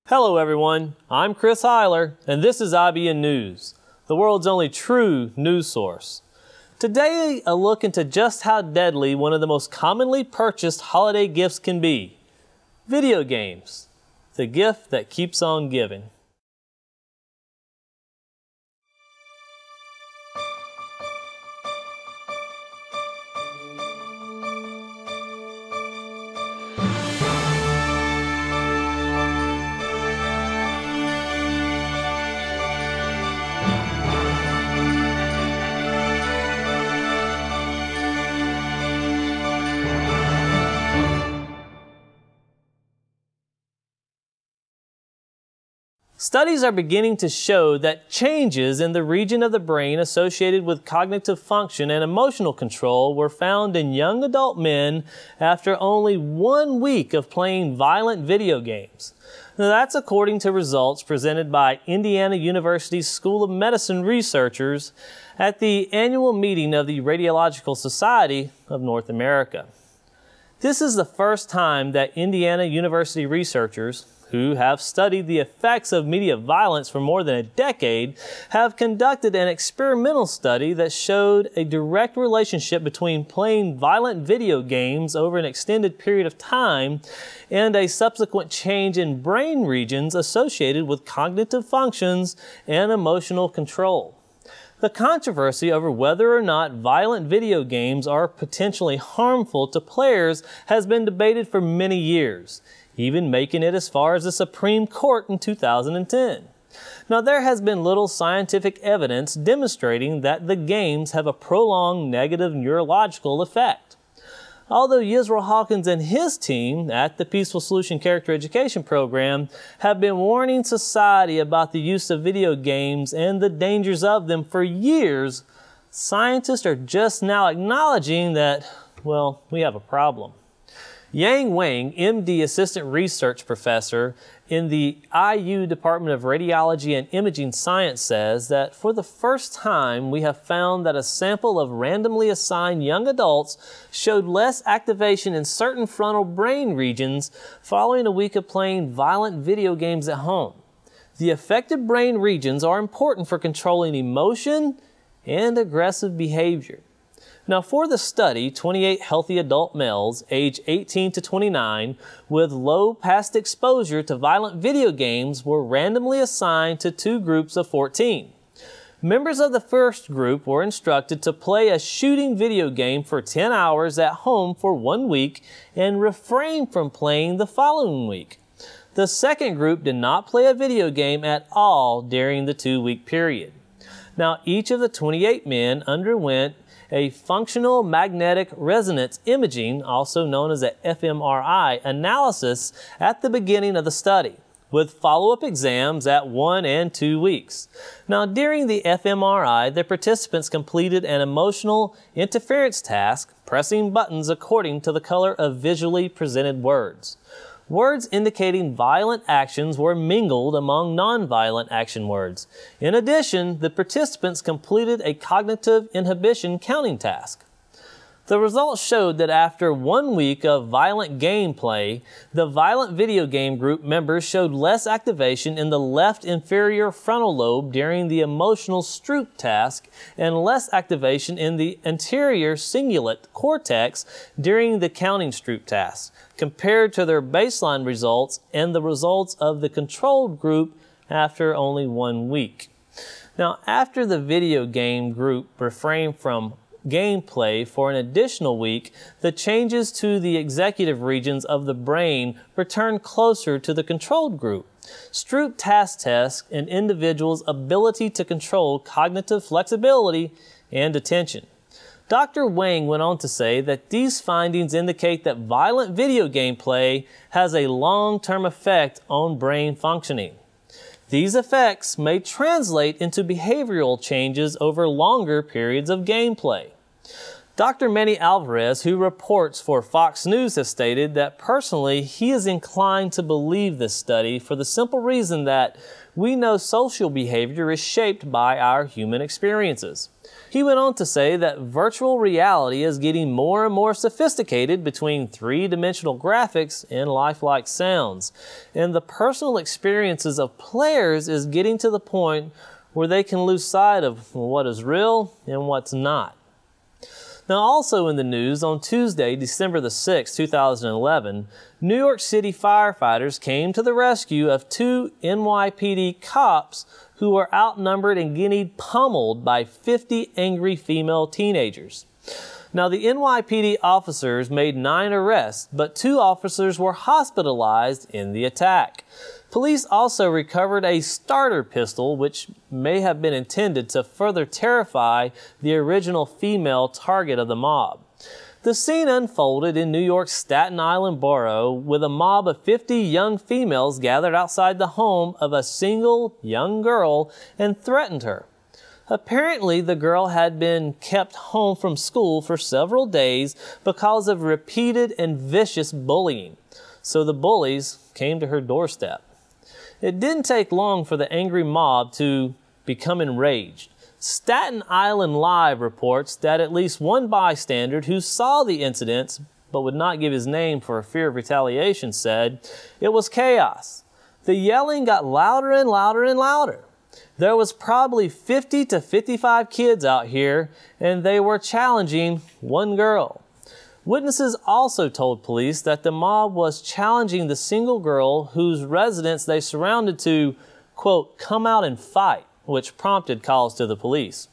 Hello everyone, I'm Chris Heiler, and this is IBN News, the world's only true news source. Today, a look into just how deadly one of the most commonly purchased holiday gifts can be. Video games, the gift that keeps on giving. Studies are beginning to show that changes in the region of the brain associated with cognitive function and emotional control were found in young adult men after only 1 week of playing violent video games. Now, that's according to results presented by Indiana University's School of Medicine researchers at the annual meeting of the Radiological Society of North America. This is the first time that Indiana University researchers, who have studied the effects of media violence for more than a decade, have conducted an experimental study that showed a direct relationship between playing violent video games over an extended period of time and a subsequent change in brain regions associated with cognitive functions and emotional control. The controversy over whether or not violent video games are potentially harmful to players has been debated for many years, even making it as far as the Supreme Court in 2010. Now, there has been little scientific evidence demonstrating that the games have a prolonged negative neurological effect. Although Yisrael Hawkins and his team at the Peaceful Solution Character Education Program have been warning society about the use of video games and the dangers of them for years, scientists are just now acknowledging that, well, we have a problem. Yang Wang, MD Assistant Research Professor in the IU Department of Radiology and Imaging Science, says that for the first time we have found that a sample of randomly assigned young adults showed less activation in certain frontal brain regions following a week of playing violent video games at home. The affected brain regions are important for controlling emotion and aggressive behavior. Now, for the study, 28 healthy adult males aged 18 to 29 with low past exposure to violent video games were randomly assigned to 2 groups of 14. Members of the first group were instructed to play a shooting video game for 10 hours at home for 1 week and refrain from playing the following week. The second group did not play a video game at all during the 2-week period. Now, each of the 28 men underwent a functional magnetic resonance imaging, also known as a fMRI, analysis at the beginning of the study, with follow-up exams at 1 and 2 weeks. Now, during the fMRI, the participants completed an emotional interference task, pressing buttons according to the color of visually presented words. Words indicating violent actions were mingled among non-violent action words. In addition, the participants completed a cognitive inhibition counting task. The results showed that after 1 week of violent gameplay, the violent video game group members showed less activation in the left inferior frontal lobe during the emotional Stroop task and less activation in the anterior cingulate cortex during the counting Stroop task, compared to their baseline results and the results of the controlled group after only 1 week. Now, after the video game group refrained from gameplay for an additional week, the changes to the executive regions of the brain returned closer to the controlled group. Stroop task tests an individual's ability to control cognitive flexibility and attention. Dr. Wang went on to say that these findings indicate that violent video game play has a long-term effect on brain functioning. These effects may translate into behavioral changes over longer periods of gameplay. Dr. Manny Alvarez, who reports for Fox News, has stated that personally he is inclined to believe this study for the simple reason that we know social behavior is shaped by our human experiences. He went on to say that virtual reality is getting more and more sophisticated between three-dimensional graphics and lifelike sounds, and the personal experiences of players is getting to the point where they can lose sight of what is real and what's not. Now, also in the news, on Tuesday, December the 6th, 2011, New York City firefighters came to the rescue of two NYPD cops who were outnumbered and getting pummeled by 50 angry female teenagers. Now, the NYPD officers made 9 arrests, but 2 officers were hospitalized in the attack. Police also recovered a starter pistol, which may have been intended to further terrify the original female target of the mob. The scene unfolded in New York's Staten Island borough with a mob of 50 young females gathered outside the home of a single young girl and threatened her. Apparently, the girl had been kept home from school for several days because of repeated and vicious bullying. So the bullies came to her doorstep. It didn't take long for the angry mob to become enraged. Staten Island Live reports that at least one bystander who saw the incidents but would not give his name for fear of retaliation said, "It was chaos. The yelling got louder and louder and louder. There was probably 50 to 55 kids out here, and they were challenging one girl." Witnesses also told police that the mob was challenging the single girl whose residence they surrounded to, quote, "come out and fight," which prompted calls to the police.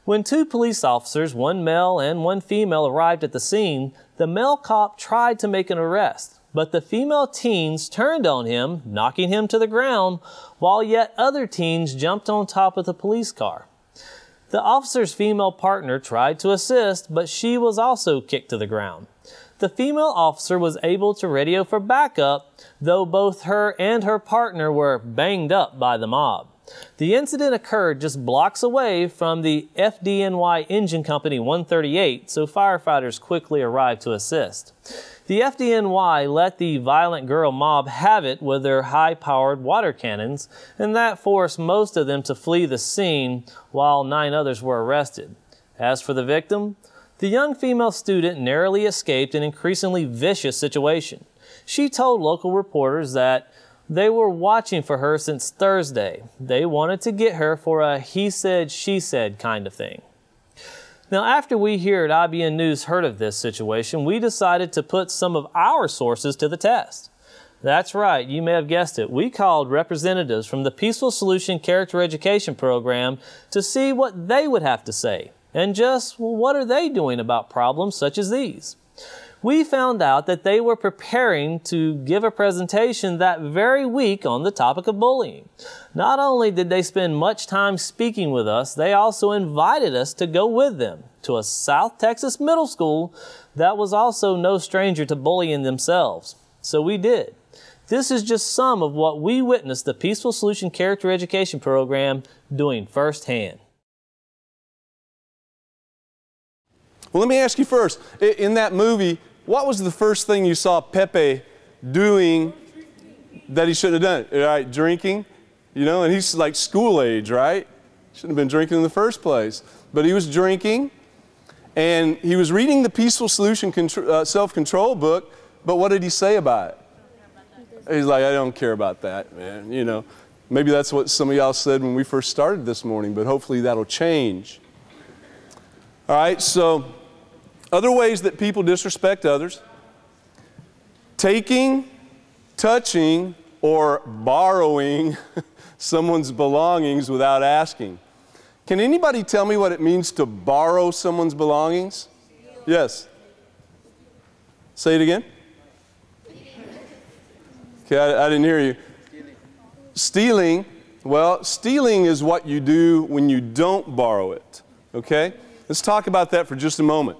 When 2 police officers, one male and one female, arrived at the scene, the male cop tried to make an arrest, but the female teens turned on him, knocking him to the ground, while yet other teens jumped on top of the police car. The officer's female partner tried to assist, but she was also kicked to the ground. The female officer was able to radio for backup, though both her and her partner were banged up by the mob. The incident occurred just blocks away from the FDNY Engine Company 138, so firefighters quickly arrived to assist. The FDNY let the violent girl mob have it with their high-powered water cannons, and that forced most of them to flee the scene while 9 others were arrested. As for the victim, the young female student narrowly escaped an increasingly vicious situation. She told local reporters that they were watching for her since Thursday. They wanted to get her for a he said, she said kind of thing. Now, after we here at IBN News heard of this situation, we decided to put some of our sources to the test. That's right, you may have guessed it. We called representatives from the Peaceful Solution Character Education Program to see what they would have to say, and just what are they doing about problems such as these. We found out that they were preparing to give a presentation that very week on the topic of bullying. Not only did they spend much time speaking with us, they also invited us to go with them to a South Texas middle school that was also no stranger to bullying themselves. So we did. This is just some of what we witnessed the Peaceful Solution Character Education Program doing firsthand. Well, let me ask you first, in that movie, what was the first thing you saw Pepe doing that he shouldn't have done? Right, drinking, you know, and he's like school age, right? Shouldn't have been drinking in the first place. But he was drinking, and he was reading the Peaceful Solution Self-Control book, but what did he say about it? He's like, I don't care about that, man, you know. Maybe that's what some of y'all said when we first started this morning, but hopefully that'll change. All right, so other ways that people disrespect others: taking, touching, or borrowing someone's belongings without asking. Can anybody tell me what it means to borrow someone's belongings? Yes. Say it again. Okay, I didn't hear you. Stealing. Well, stealing is what you do when you don't borrow it. Okay? Let's talk about that for just a moment.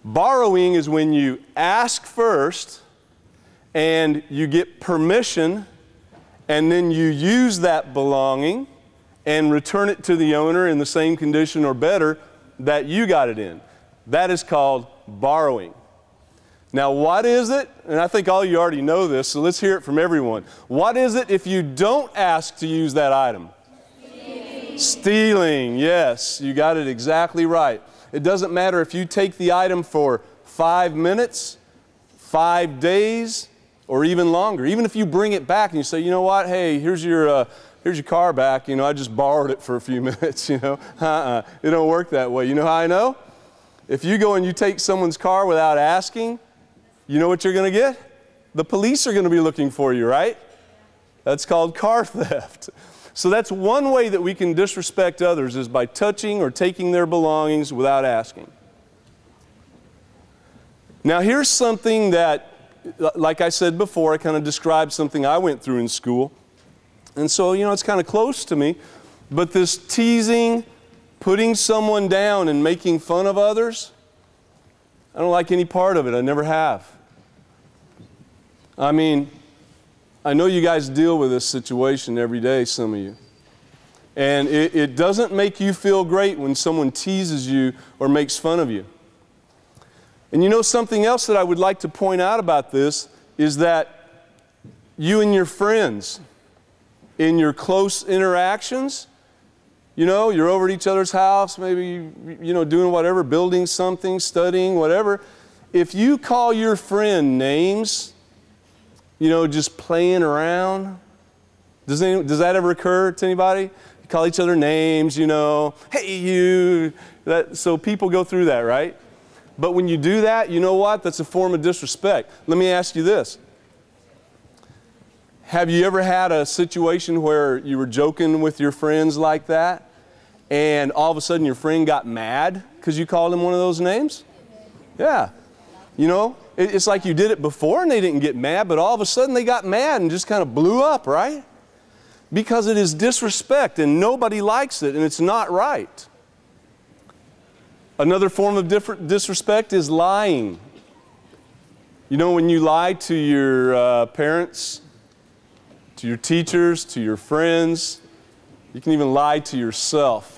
Borrowing is when you ask first and you get permission, and then you use that belonging and return it to the owner in the same condition or better that you got it in. That is called borrowing. Now, what is it? And I think all you already know this, so let's hear it from everyone. What is it if you don't ask to use that item? Stealing. Stealing, yes, you got it exactly right. It doesn't matter if you take the item for 5 minutes, 5 days, or even longer. Even if you bring it back and you say, you know what, hey, here's your car back, you know, I just borrowed it for a few minutes, you know. It don't work that way. You know how I know? If you go and you take someone's car without asking, you know what you're going to get? The police are going to be looking for you, right? That's called car theft. So that's one way that we can disrespect others, is by touching or taking their belongings without asking. Now here's something that, like I said before, I kind of described something I went through in school. And so, you know, it's kind of close to me. But this teasing, putting someone down and making fun of others, I don't like any part of it. I never have. I mean, I know you guys deal with this situation every day, some of you. And it doesn't make you feel great when someone teases you or makes fun of you. And you know, something else that I would like to point out about this is that you and your friends, in your close interactions, you know, you're over at each other's house, maybe, you know, doing whatever, building something, studying, whatever. If you call your friend names, you know, just playing around, does that ever occur to anybody? You call each other names, you know, hey, you. So people go through that, right? But when you do that, you know what? That's a form of disrespect. Let me ask you this. Have you ever had a situation where you were joking with your friends like that, and all of a sudden your friend got mad because you called him one of those names? Yeah. You know, it's like you did it before and they didn't get mad, but all of a sudden they got mad and just kind of blew up, right? Because it is disrespect and nobody likes it and it's not right. Another form of disrespect is lying. You know, when you lie to your parents, to your teachers, to your friends, you can even lie to yourself.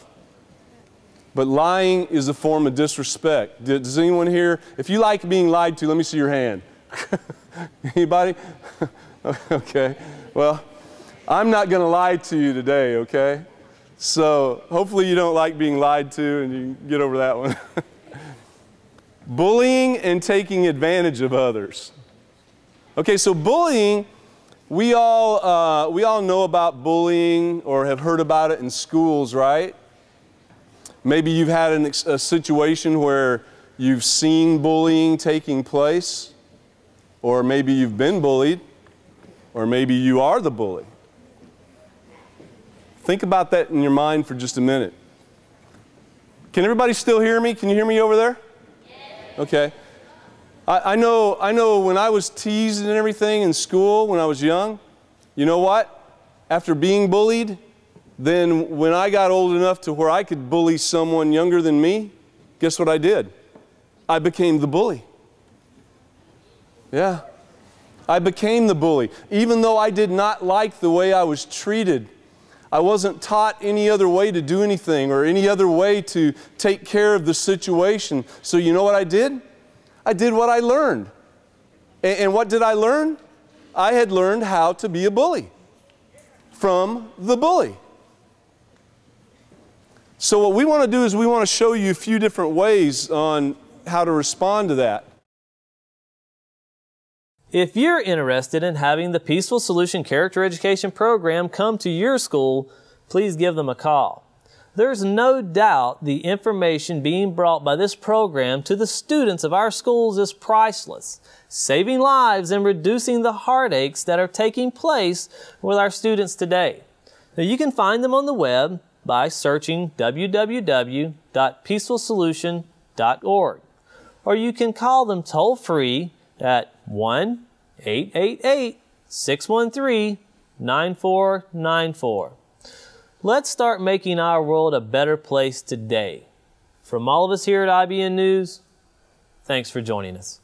But lying is a form of disrespect. Does anyone here, if you like being lied to, let me see your hand. Anybody? Okay. Well, I'm not going to lie to you today, okay? So hopefully you don't like being lied to and you can get over that one. Bullying and taking advantage of others. Okay, so bullying, we all know about bullying or have heard about it in schools, right? Maybe you've had a situation where you've seen bullying taking place, or maybe you've been bullied, or maybe you are the bully. Think about that in your mind for just a minute. Can everybody still hear me? Can you hear me over there? Yes. Okay. I know when I was teased and everything in school when I was young, you know what? After being bullied, then when I got old enough to where I could bully someone younger than me, guess what I did? I became the bully. Yeah. I became the bully. Even though I did not like the way I was treated, I wasn't taught any other way to do anything or any other way to take care of the situation. So you know what I did? I did what I learned. And what did I learn? I had learned how to be a bully from the bully. So what we want to do is we want to show you a few different ways on how to respond to that. If you're interested in having the Peaceful Solution Character Education Program come to your school, please give them a call. There's no doubt the information being brought by this program to the students of our schools is priceless, saving lives and reducing the heartaches that are taking place with our students today. Now, you can find them on the web by searching www.peacefulsolution.org, or you can call them toll-free at 1-888-613-9494. Let's start making our world a better place today. From all of us here at IBN News, thanks for joining us.